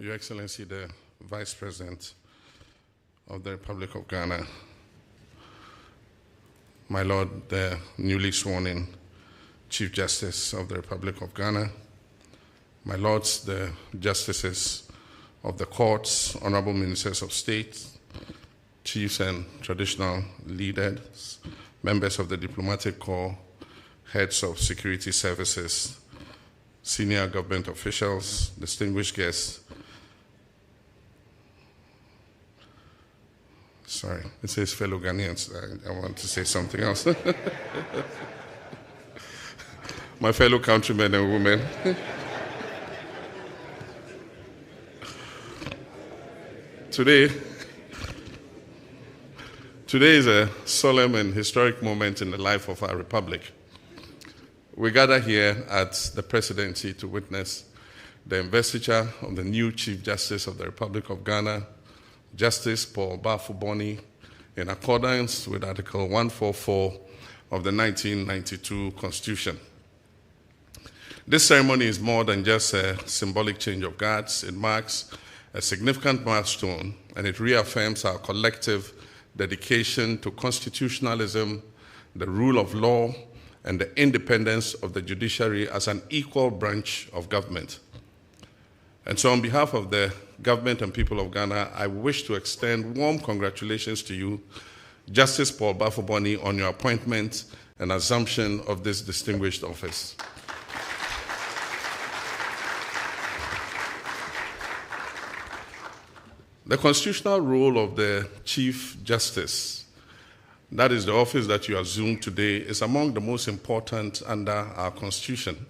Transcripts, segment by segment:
Your Excellency, the Vice President of the Republic of Ghana, my Lord, the newly sworn-in Chief Justice of the Republic of Ghana, my Lords, the Justices of the Courts, Honorable Ministers of State, Chiefs and Traditional Leaders, members of the Diplomatic Corps, heads of security services, senior government officials, distinguished guests. Sorry, it says fellow Ghanaians. I want to say something else. My fellow countrymen and women. Today is a solemn and historic moment in the life of our republic. We gather here at the presidency to witness the investiture of the new Chief Justice of the Republic of Ghana, Justice Paul Bafuboni, in accordance with Article 144 of the 1992 Constitution. This ceremony is more than just a symbolic change of guards. It marks a significant milestone, and it reaffirms our collective dedication to constitutionalism, the rule of law, and the independence of the judiciary as an equal branch of government. And so on behalf of the government and people of Ghana, I wish to extend warm congratulations to you, Justice Paul Bafuboni, on your appointment and assumption of this distinguished office. The constitutional role of the Chief Justice, that is the office that you assume today, is among the most important under our Constitution.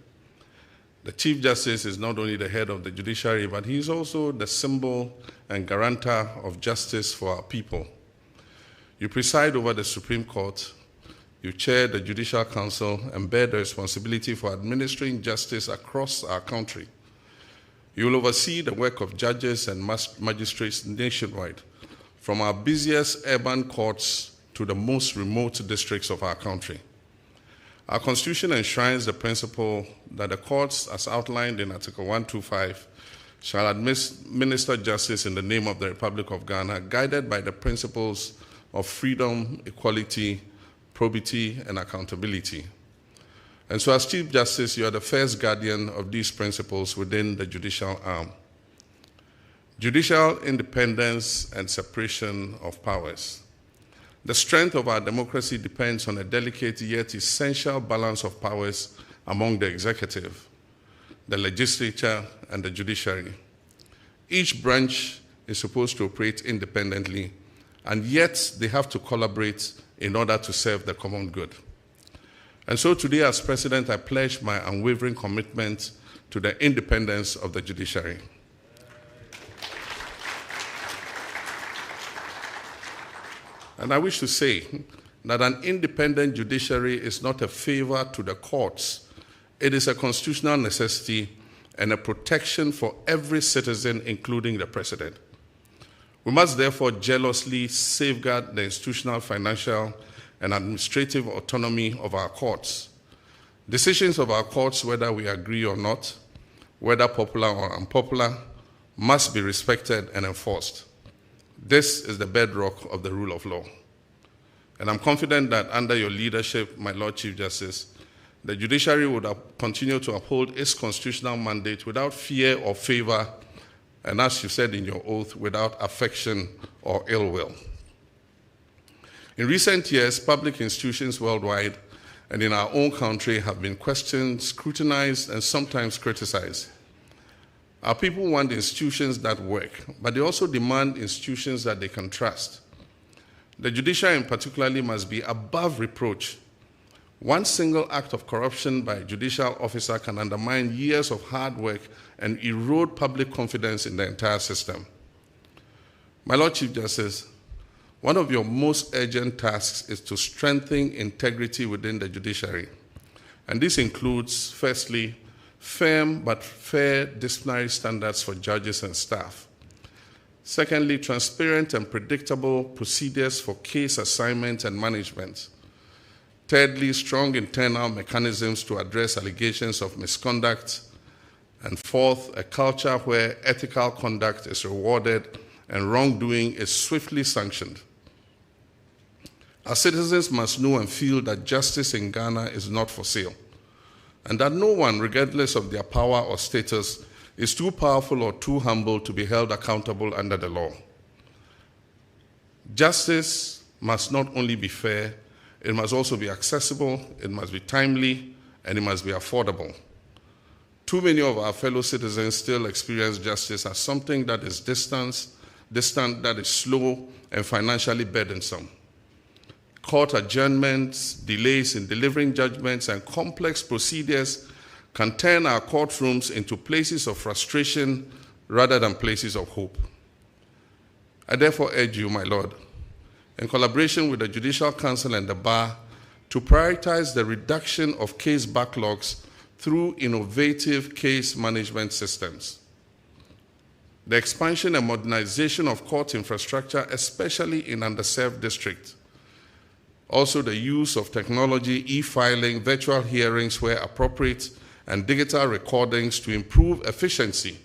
The Chief Justice is not only the head of the judiciary, but he is also the symbol and guarantor of justice for our people. You preside over the Supreme Court, you chair the Judicial Council, and bear the responsibility for administering justice across our country. You will oversee the work of judges and magistrates nationwide, from our busiest urban courts to the most remote districts of our country. Our Constitution enshrines the principle that the courts, as outlined in Article 125, shall administer justice in the name of the Republic of Ghana, guided by the principles of freedom, equality, probity, and accountability. And so as Chief Justice, you are the first guardian of these principles within the judicial arm. Judicial independence and separation of powers. The strength of our democracy depends on a delicate yet essential balance of powers among the executive, the legislature, and the judiciary. Each branch is supposed to operate independently, and yet they have to collaborate in order to serve the common good. And so today, as President, I pledge my unwavering commitment to the independence of the judiciary. And I wish to say that an independent judiciary is not a favor to the courts. It is a constitutional necessity and a protection for every citizen, including the President. We must therefore jealously safeguard the institutional, financial, and administrative autonomy of our courts. Decisions of our courts, whether we agree or not, whether popular or unpopular, must be respected and enforced. This is the bedrock of the rule of law. And I'm confident that under your leadership, my Lord Chief Justice, the judiciary would continue to uphold its constitutional mandate without fear or favor, and as you said in your oath, without affection or ill will. In recent years, public institutions worldwide and in our own country have been questioned, scrutinized, and sometimes criticized. Our people want institutions that work, but they also demand institutions that they can trust. The judiciary in particular must be above reproach. One single act of corruption by a judicial officer can undermine years of hard work and erode public confidence in the entire system. My Lord Chief Justice, one of your most urgent tasks is to strengthen integrity within the judiciary. And this includes, firstly, firm but fair disciplinary standards for judges and staff. Secondly, transparent and predictable procedures for case assignment and management. Thirdly, strong internal mechanisms to address allegations of misconduct. And fourth, a culture where ethical conduct is rewarded and wrongdoing is swiftly sanctioned. Our citizens must know and feel that justice in Ghana is not for sale, and that no one, regardless of their power or status, is too powerful or too humble to be held accountable under the law. Justice must not only be fair, it must also be accessible, it must be timely, and it must be affordable. Too many of our fellow citizens still experience justice as something that is distant, that is slow, and financially burdensome. Court adjournments, delays in delivering judgments, and complex procedures can turn our courtrooms into places of frustration rather than places of hope. I therefore urge you, my Lord, in collaboration with the Judicial Council and the Bar, to prioritize the reduction of case backlogs through innovative case management systems. The expansion and modernization of court infrastructure, especially in underserved districts. Also the use of technology, e-filing, virtual hearings where appropriate, and digital recordings to improve efficiency.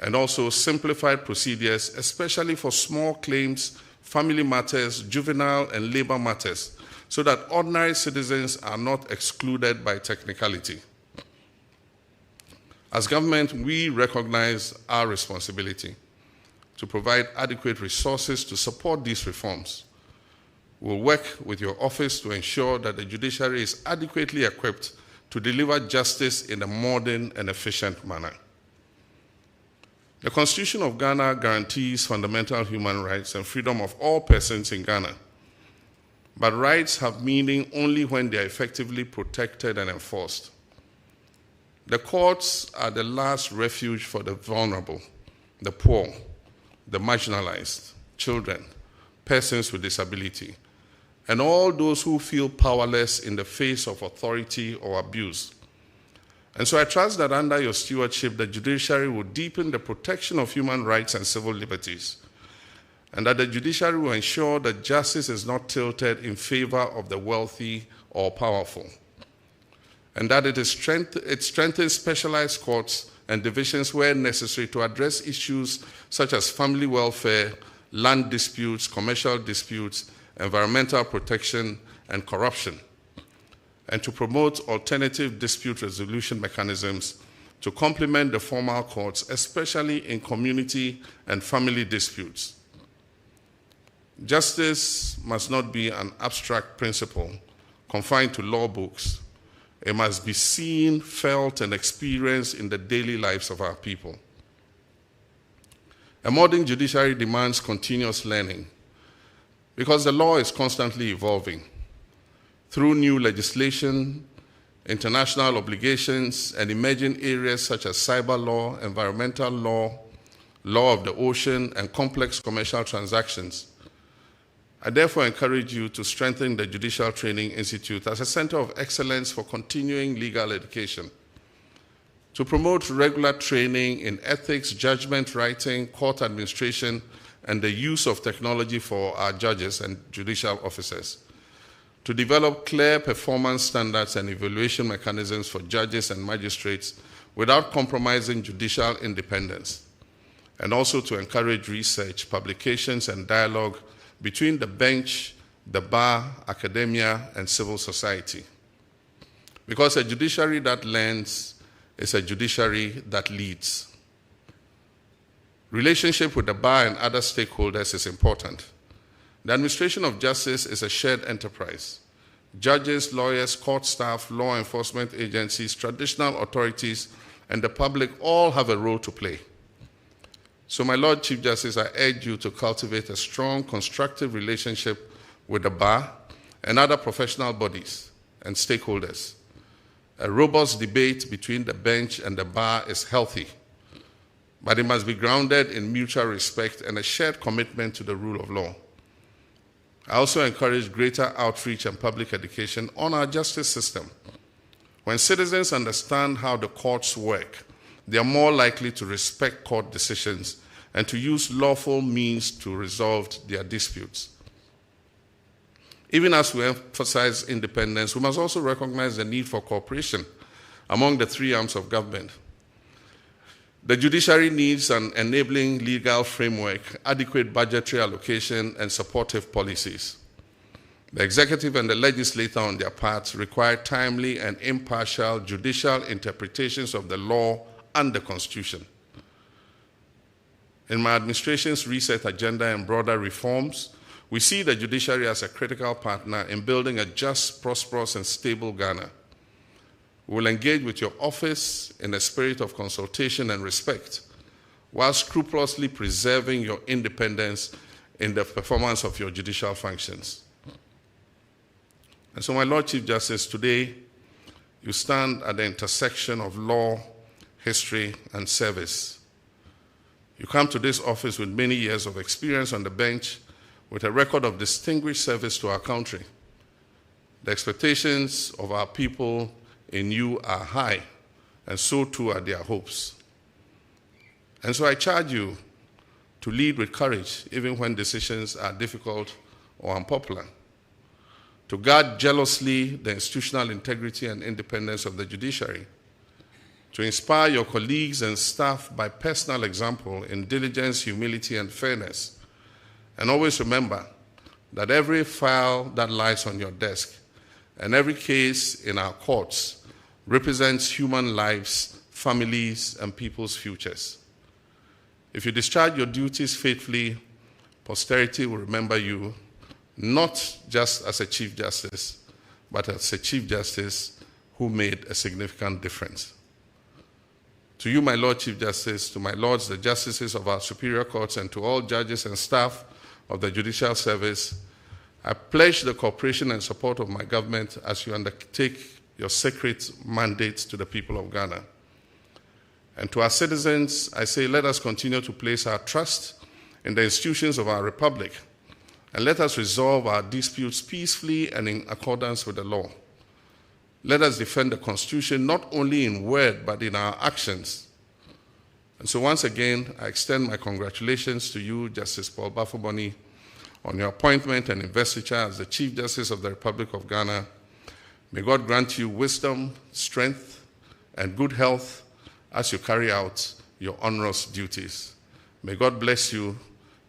And also simplified procedures, especially for small claims, family matters, juvenile and labor matters, so that ordinary citizens are not excluded by technicality. As government, we recognize our responsibility to provide adequate resources to support these reforms. We'll work with your office to ensure that the judiciary is adequately equipped to deliver justice in a modern and efficient manner. The Constitution of Ghana guarantees fundamental human rights and freedom of all persons in Ghana. But rights have meaning only when they are effectively protected and enforced. The courts are the last refuge for the vulnerable, the poor, the marginalized, children, persons with disability, and all those who feel powerless in the face of authority or abuse. And so I trust that under your stewardship, the judiciary will deepen the protection of human rights and civil liberties, and that the judiciary will ensure that justice is not tilted in favor of the wealthy or powerful, and that it strengthens specialized courts and divisions where necessary to address issues such as family welfare, land disputes, commercial disputes, environmental protection, and corruption, and to promote alternative dispute resolution mechanisms to complement the formal courts, especially in community and family disputes. Justice must not be an abstract principle confined to law books. It must be seen, felt, and experienced in the daily lives of our people. A modern judiciary demands continuous learning because the law is constantly evolving. Through new legislation, international obligations, and emerging areas such as cyber law, environmental law, law of the ocean, and complex commercial transactions. I therefore encourage you to strengthen the Judicial Training Institute as a center of excellence for continuing legal education, to promote regular training in ethics, judgment writing, court administration, and the use of technology for our judges and judicial officers, to develop clear performance standards and evaluation mechanisms for judges and magistrates without compromising judicial independence, and also to encourage research, publications, and dialogue between the bench, the bar, academia, and civil society. Because a judiciary that learns is a judiciary that leads. Relationship with the bar and other stakeholders is important. The administration of justice is a shared enterprise. Judges, lawyers, court staff, law enforcement agencies, traditional authorities, and the public all have a role to play. So, my Lord Chief Justice, I urge you to cultivate a strong, constructive relationship with the bar and other professional bodies and stakeholders. A robust debate between the bench and the bar is healthy, but it must be grounded in mutual respect and a shared commitment to the rule of law. I also encourage greater outreach and public education on our justice system. When citizens understand how the courts work, they are more likely to respect court decisions and to use lawful means to resolve their disputes. Even as we emphasize independence, we must also recognize the need for cooperation among the three arms of government. The judiciary needs an enabling legal framework, adequate budgetary allocation, and supportive policies. The executive and the legislature on their part require timely and impartial judicial interpretations of the law and the Constitution. In my administration's reset agenda and broader reforms, we see the judiciary as a critical partner in building a just, prosperous, and stable Ghana. We will engage with your office in a spirit of consultation and respect, while scrupulously preserving your independence in the performance of your judicial functions. And so, my Lord Chief Justice, today you stand at the intersection of law, history, and service. You come to this office with many years of experience on the bench, with a record of distinguished service to our country. The expectations of our people in you are high, and so too are their hopes. And so I charge you to lead with courage, even when decisions are difficult or unpopular, to guard jealously the institutional integrity and independence of the judiciary, to inspire your colleagues and staff by personal example in diligence, humility, and fairness. And always remember that every file that lies on your desk and every case in our courts represents human lives, families, and people's futures. If you discharge your duties faithfully, posterity will remember you not just as a Chief Justice, but as a Chief Justice who made a significant difference. To you, my Lord Chief Justice, to my lords, the justices of our superior courts, and to all judges and staff of the judicial service, I pledge the cooperation and support of my government as you undertake your sacred mandate to the people of Ghana. And to our citizens, I say, let us continue to place our trust in the institutions of our republic, and let us resolve our disputes peacefully and in accordance with the law. Let us defend the Constitution not only in word, but in our actions. And so once again, I extend my congratulations to you, Justice Paul Bafoboni, on your appointment and investiture as the Chief Justice of the Republic of Ghana. May God grant you wisdom, strength, and good health as you carry out your onerous duties. May God bless you,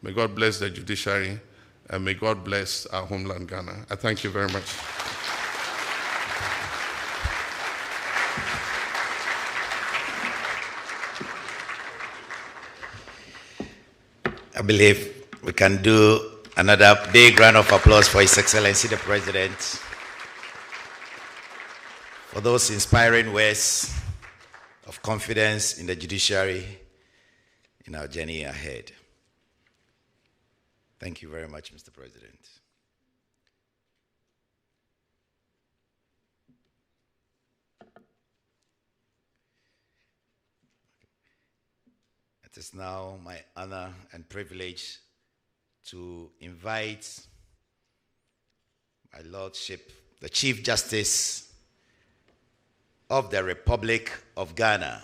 may God bless the judiciary, and may God bless our homeland, Ghana. I thank you very much. I believe we can do another big round of applause for His Excellency the President for those inspiring words of confidence in the judiciary in our journey ahead. Thank you very much, Mr. President. It is now my honor and privilege to invite my Lordship, the Chief Justice of the Republic of Ghana,